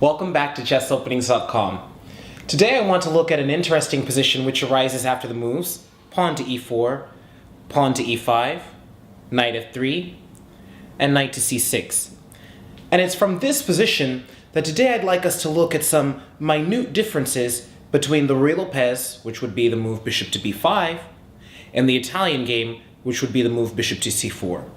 Welcome back to chessopenings.com. Today I want to look at an interesting position which arises after the moves pawn to e4, pawn to e5, knight f3, and knight to c6. And it's from this position that today I'd like us to look at some minute differences between the Lopez, which would be the move bishop to b5, and the Italian game, which would be the move bishop to c4.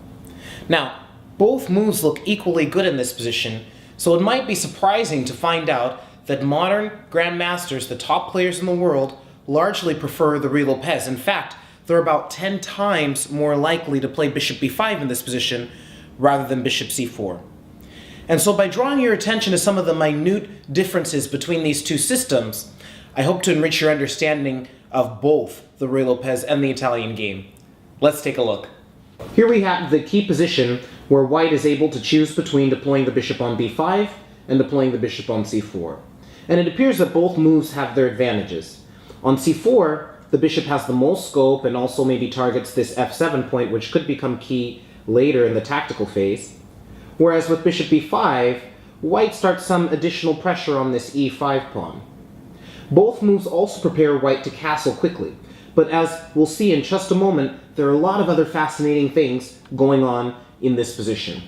Now, both moves look equally good in this position, so it might be surprising to find out that modern grandmasters, the top players in the world, largely prefer the Lopez. In fact, they're about 10 times more likely to play bishop b5 in this position rather than bishop c4. And so by drawing your attention to some of the minute differences between these two systems, I hope to enrich your understanding of both the Lopez and the Italian game. Let's take a look. Here we have the key position where white is able to choose between deploying the bishop on b5 and deploying the bishop on c4. And it appears that both moves have their advantages. On c4, the bishop has the most scope and also maybe targets this f7 point, which could become key later in the tactical phase. Whereas with bishop b5, white starts some additional pressure on this e5 pawn. Both moves also prepare white to castle quickly, but as we'll see in just a moment, there are a lot of other fascinating things going on in this position.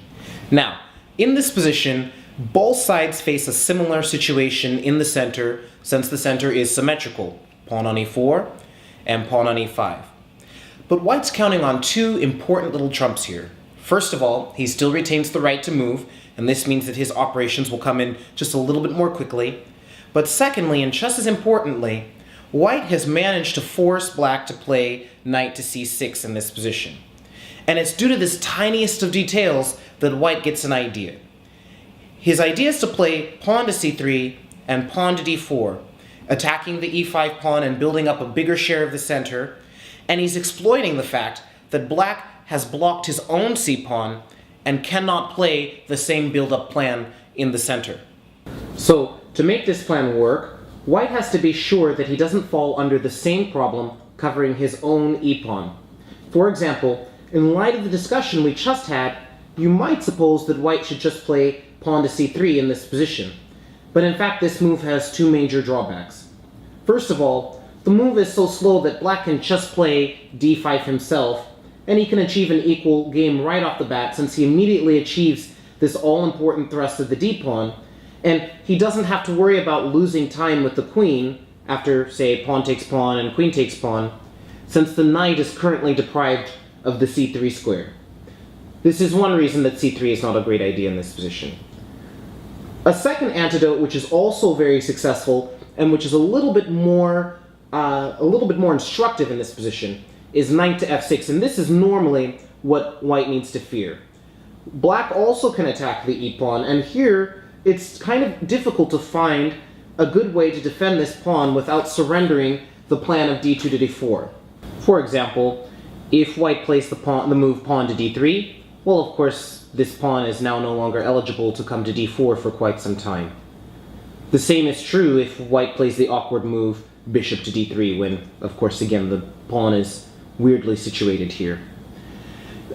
Now, in this position, both sides face a similar situation in the center, since the center is symmetrical, pawn on e4 and pawn on e5. But white's counting on two important little trumps here. First of all, he still retains the right to move, and this means that his operations will come in just a little bit more quickly. But secondly, and just as importantly, white has managed to force black to play knight to c6 in this position. And it's due to this tiniest of details that white gets an idea. His idea is to play pawn to c3 and pawn to d4, attacking the e5 pawn and building up a bigger share of the center, and he's exploiting the fact that black has blocked his own c-pawn and cannot play the same build-up plan in the center. So, to make this plan work, white has to be sure that he doesn't fall under the same problem covering his own e-pawn. For example, in light of the discussion we just had, you might suppose that white should just play pawn to c3 in this position. But in fact, this move has two major drawbacks. First of all, the move is so slow that black can just play d5 himself, and he can achieve an equal game right off the bat since he immediately achieves this all-important thrust of the d-pawn, and he doesn't have to worry about losing time with the queen after, say, pawn takes pawn and queen takes pawn, since the knight is currently deprived of the c3 square. This is one reason that c3 is not a great idea in this position. A second antidote, which is also very successful and which is a little bit more instructive in this position, is knight to f6, and this is normally what white needs to fear. Black also can attack the e-pawn, and here it's kind of difficult to find a good way to defend this pawn without surrendering the plan of d2 to d4. For example, if white plays the move pawn to d3, well, of course, this pawn is now no longer eligible to come to d4 for quite some time. The same is true if white plays the awkward move bishop to d3 when, of course, again, the pawn is weirdly situated here.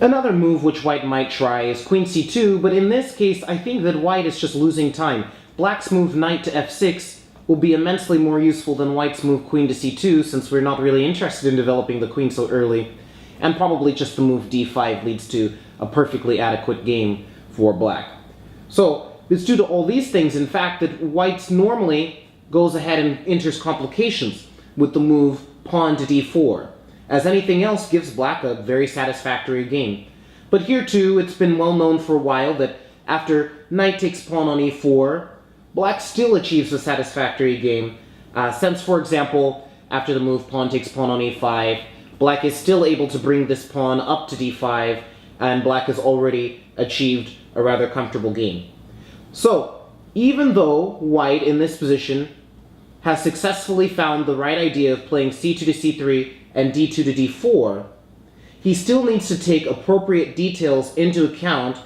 Another move which white might try is queen c2, but in this case, I think that white is just losing time. Black's move knight to f6 will be immensely more useful than white's move queen to c2, since we're not really interested in developing the queen so early, and probably just the move d5 leads to a perfectly adequate game for black. So, it's due to all these things, in fact, that white normally goes ahead and enters complications with the move pawn to d4, as anything else gives black a very satisfactory game. But here too, it's been well known for a while that after knight takes pawn on e4, black still achieves a satisfactory game, since, for example, after the move pawn takes pawn on e5, black is still able to bring this pawn up to d5, and black has already achieved a rather comfortable game. So, even though white in this position has successfully found the right idea of playing c2 to c3 and d2 to d4, he still needs to take appropriate details into account,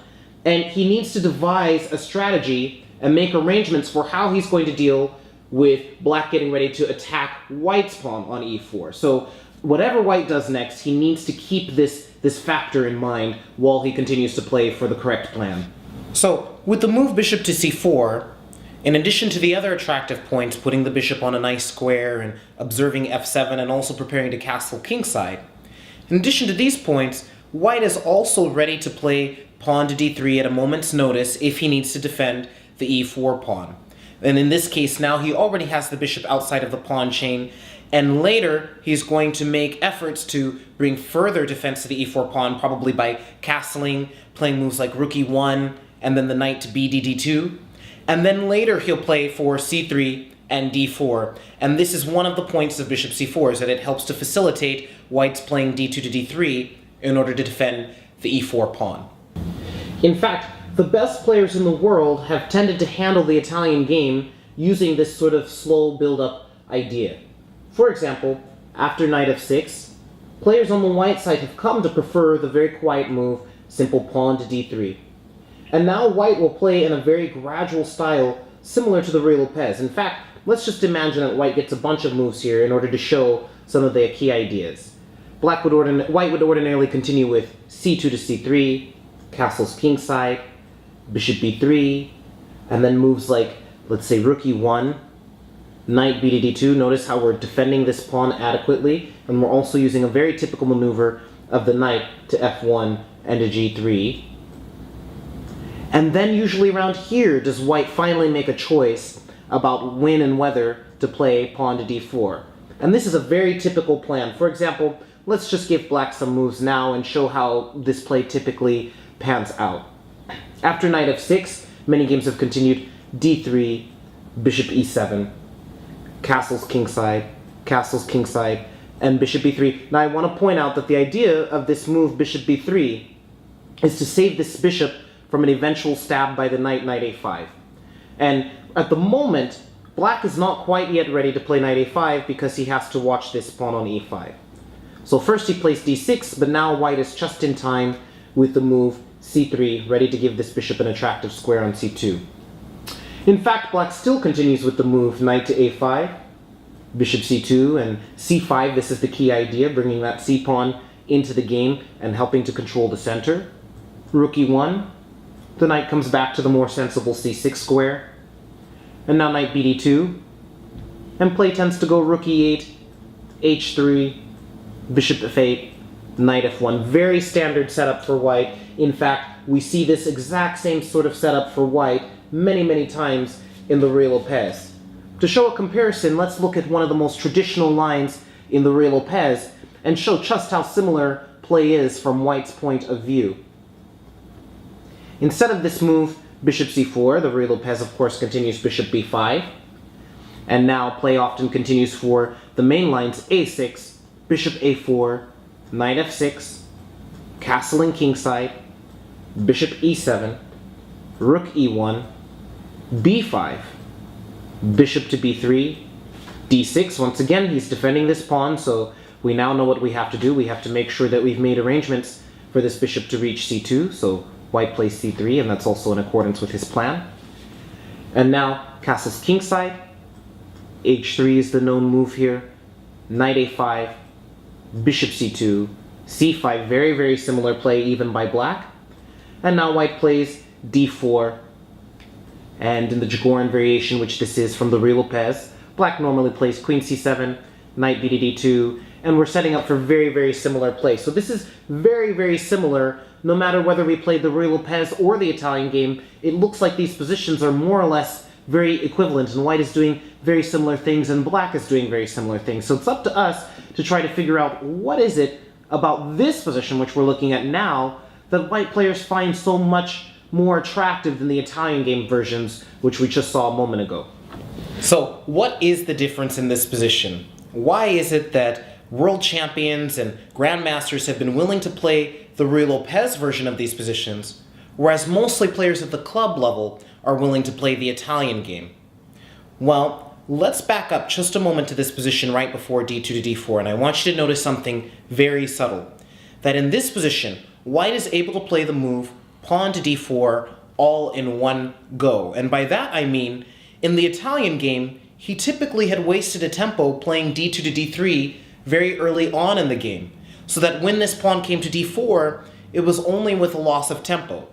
and he needs to devise a strategy and make arrangements for how he's going to deal with black getting ready to attack white's pawn on e4. So whatever white does next, he needs to keep this factor in mind while he continues to play for the correct plan. So with the move bishop to c4, In addition to the other attractive points, putting the bishop on a nice square and observing f7 and also preparing to castle kingside, in addition to these points, white is also ready to play pawn to d3 at a moment's notice if he needs to defend the e4 pawn. And in this case now he already has the bishop outside of the pawn chain, and later he's going to make efforts to bring further defense to the e4 pawn, probably by castling, playing moves like rook e1, and then the knight to bdd2. And then later he'll play for c3 and d4. And this is one of the points of bishop c4, is that it helps to facilitate white's playing d2 to d3 in order to defend the e4 pawn. In fact, the best players in the world have tended to handle the Italian game using this sort of slow build-up idea. For example, after knight f6, players on the white side have come to prefer the very quiet move, simple pawn to d3. And now white will play in a very gradual style similar to the Ruy Lopez. In fact, let's just imagine that white gets a bunch of moves here in order to show some of the key ideas. White would ordinarily continue with c2 to c3, castles kingside, bishop b3, and then moves like, let's say, rook e1, knight bdd2. Notice how we're defending this pawn adequately, and we're also using a very typical maneuver of the knight to f1 and to g3. And then usually around here does white finally make a choice about when and whether to play pawn to d4. And this is a very typical plan. For example, let's just give black some moves now and show how this play typically pans out. After knight f6, many games have continued d3, bishop e7, castles kingside, and bishop b3. Now I want to point out that the idea of this move, bishop b3, is to save this bishop from an eventual stab by the knight a5. And at the moment, black is not quite yet ready to play knight a5 because he has to watch this pawn on e5. So first he plays d6, but now white is just in time with the move c3, ready to give this bishop an attractive square on c2. In fact, black still continues with the move knight to a5, bishop c2, and c5. This is the key idea, bringing that c-pawn into the game and helping to control the center. Rook e1, the knight comes back to the more sensible c6 square, and now knight bd2, and play tends to go rook e8, h3, bishop f8, knight f1. Very standard setup for white. In fact, we see this exact same sort of setup for white many times in the Ruy Lopez. To show a comparison, let's look at one of the most traditional lines in the Ruy Lopez and show just how similar play is from white's point of view. Instead of this move, bishop c4, the Ruy Lopez of course continues bishop b5, and now play often continues for the main lines a6, bishop a4, knight f6, castling kingside, bishop e7, rook e1, b5, bishop to b3, d6. Once again, he's defending this pawn, so we now know what we have to do. We have to make sure that we've made arrangements for this bishop to reach c2, so white plays c3, and that's also in accordance with his plan. And now castles kingside, h3 is the known move here, knight a5, bishop c2, c5, very similar play even by black. And now white plays d4, and in the Jagoran variation, which this is from the Ruy Lopez, black normally plays queen c7, knight bdd2, and we're setting up for very similar play. So this is very similar. No matter whether we play the Ruy Lopez or the Italian game, it looks like these positions are more or less very equivalent, and white is doing very similar things and black is doing very similar things. So it's up to us to try to figure out what is it about this position, which we're looking at now, that white players find so much more attractive than the Italian game versions, which we just saw a moment ago. So what is the difference in this position? Why is it that world champions and grandmasters have been willing to play the Ruy Lopez version of these positions, whereas mostly players at the club level are willing to play the Italian game? Well, let's back up just a moment to this position right before d2 to d4, and I want you to notice something very subtle. That in this position, white is able to play the move pawn to d4 all in one go. And by that I mean, in the Italian game, he typically had wasted a tempo playing d2 to d3 very early on in the game, so that when this pawn came to d4, it was only with a loss of tempo.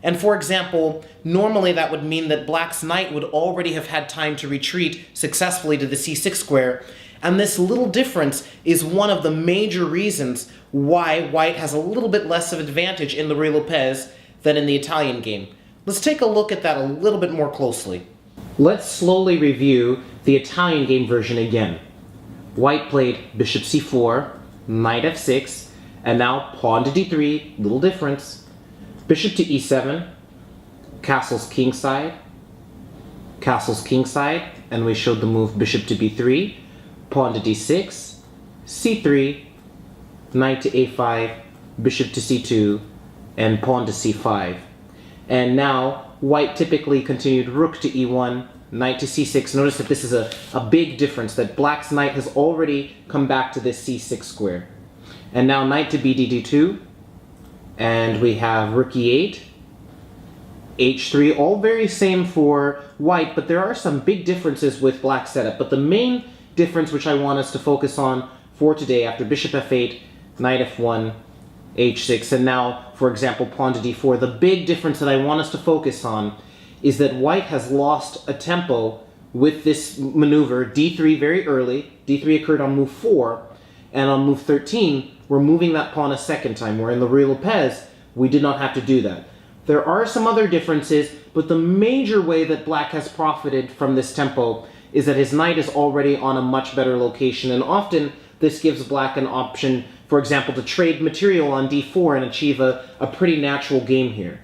And for example, normally that would mean that black's knight would already have had time to retreat successfully to the c6 square, and this little difference is one of the major reasons why white has a little bit less of advantage in the Ruy Lopez than in the Italian game. Let's take a look at that a little bit more closely. Let's slowly review the Italian game version again. White played bishop c4, knight f6, and now pawn to d3, little difference. Bishop to e7, castles kingside, and we showed the move bishop to b3, pawn to d6, c3, knight to a5, bishop to c2, and pawn to c5. And now white typically continued rook to e1, knight to c6. Notice that this is a big difference, that black's knight has already come back to this c6 square. And now knight to bd2, and we have rook e8, h3, all very same for white, but there are some big differences with black's setup. But the main difference which I want us to focus on for today, after bishop f8, knight f1, h6, and now, for example, pawn to d4, the big difference that I want us to focus on is that white has lost a tempo with this maneuver, d3 very early. d3 occurred on move 4, and on move 13, we're moving that pawn a second time, where in the Ruy Lopez, we did not have to do that. There are some other differences, but the major way that black has profited from this tempo is that his knight is already on a much better location, and often this gives black an option, for example, to trade material on d4 and achieve a pretty natural game here.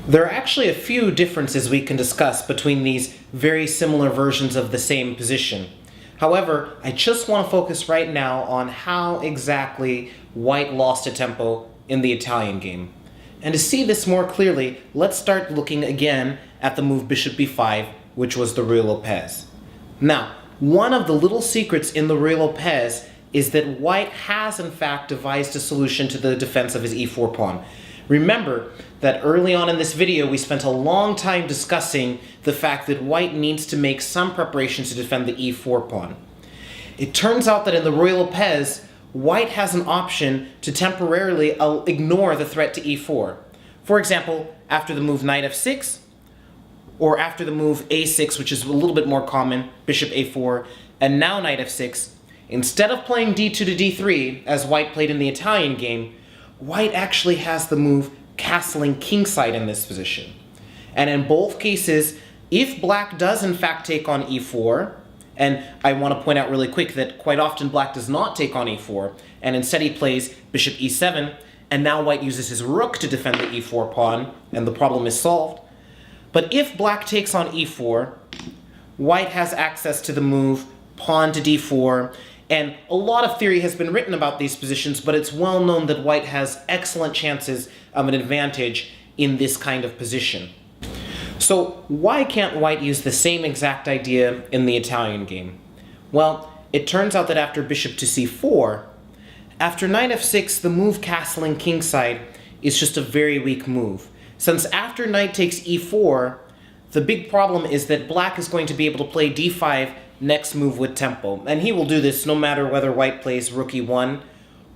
There are actually a few differences we can discuss between these very similar versions of the same position. However, I just want to focus right now on how exactly white lost a tempo in the Italian game. And to see this more clearly, let's start looking again at the move bishop b5, which was the Ruy Lopez. Now, one of the little secrets in the Ruy Lopez is that white has in fact devised a solution to the defense of his e4 pawn. Remember that early on in this video we spent a long time discussing the fact that white needs to make some preparations to defend the e4 pawn. It turns out that in the Ruy Lopez, white has an option to temporarily ignore the threat to e4. For example, after the move knight f6, or after the move a6, which is a little bit more common, bishop a4, and now knight f6, instead of playing d2 to d3, as white played in the Italian game, white actually has the move castling kingside in this position. And in both cases, if black does in fact take on e4, and I want to point out really quick that quite often black does not take on e4, and instead he plays bishop e7, and now white uses his rook to defend the e4 pawn, and the problem is solved. But if black takes on e4, white has access to the move pawn to d4, and a lot of theory has been written about these positions, but it's well known that white has excellent chances of an advantage in this kind of position. So why can't white use the same exact idea in the Italian game? Well, it turns out that after bishop to c4, after knight f6, the move castling kingside is just a very weak move. Since after knight takes e4, the big problem is that black is going to be able to play d5 next move with tempo. And he will do this no matter whether white plays rook e1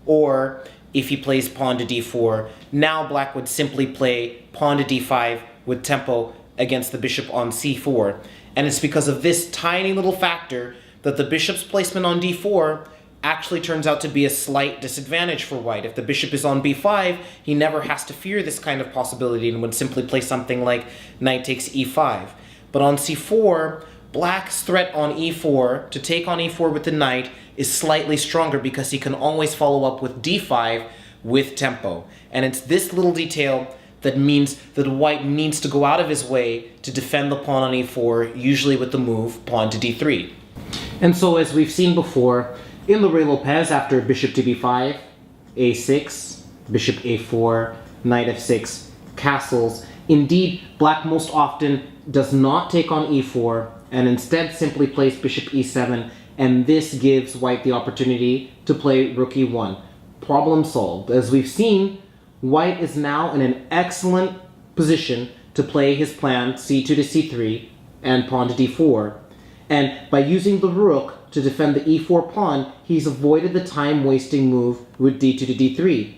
or if he plays pawn to d4. Now black would simply play pawn to d5 with tempo against the bishop on c4. And it's because of this tiny little factor that the bishop's placement on d4 actually turns out to be a slight disadvantage for white. If the bishop is on b5, he never has to fear this kind of possibility and would simply play something like knight takes e5. But on c4, black's threat on e4, to take on e4 with the knight, is slightly stronger because he can always follow up with d5 with tempo. And it's this little detail that means that white needs to go out of his way to defend the pawn on e4, usually with the move pawn to d3. And so, as we've seen before, in the Ruy Lopez, after bishop to b5, a6, bishop a4, knight f6, castles, indeed, black most often does not take on e4, and instead simply plays bishop e7, and this gives white the opportunity to play rook e1. Problem solved. As we've seen, white is now in an excellent position to play his plan c2 to c3 and pawn to d4. And by using the rook to defend the e4 pawn, he's avoided the time-wasting move with d2 to d3.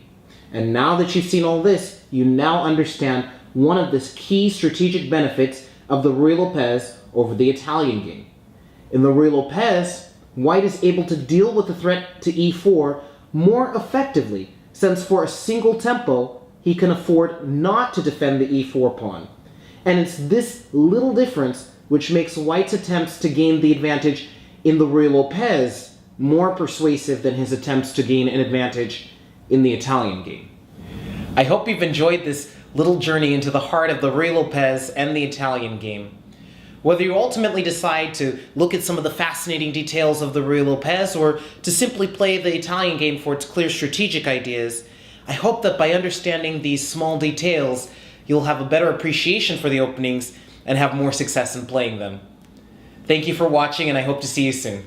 And now that you've seen all this, you now understand one of the key strategic benefits of the Rui Lopez over the Italian game. In the Rui Lopez, white is able to deal with the threat to e4 more effectively, since for a single tempo, he can afford not to defend the e4 pawn. And it's this little difference which makes white's attempts to gain the advantage in the Rui Lopez more persuasive than his attempts to gain an advantage in the Italian game. I hope you've enjoyed this little journey into the heart of the Rui Lopez and the Italian game. Whether you ultimately decide to look at some of the fascinating details of the Rui Lopez or to simply play the Italian game for its clear strategic ideas, I hope that by understanding these small details, you'll have a better appreciation for the openings and have more success in playing them. Thank you for watching, and I hope to see you soon.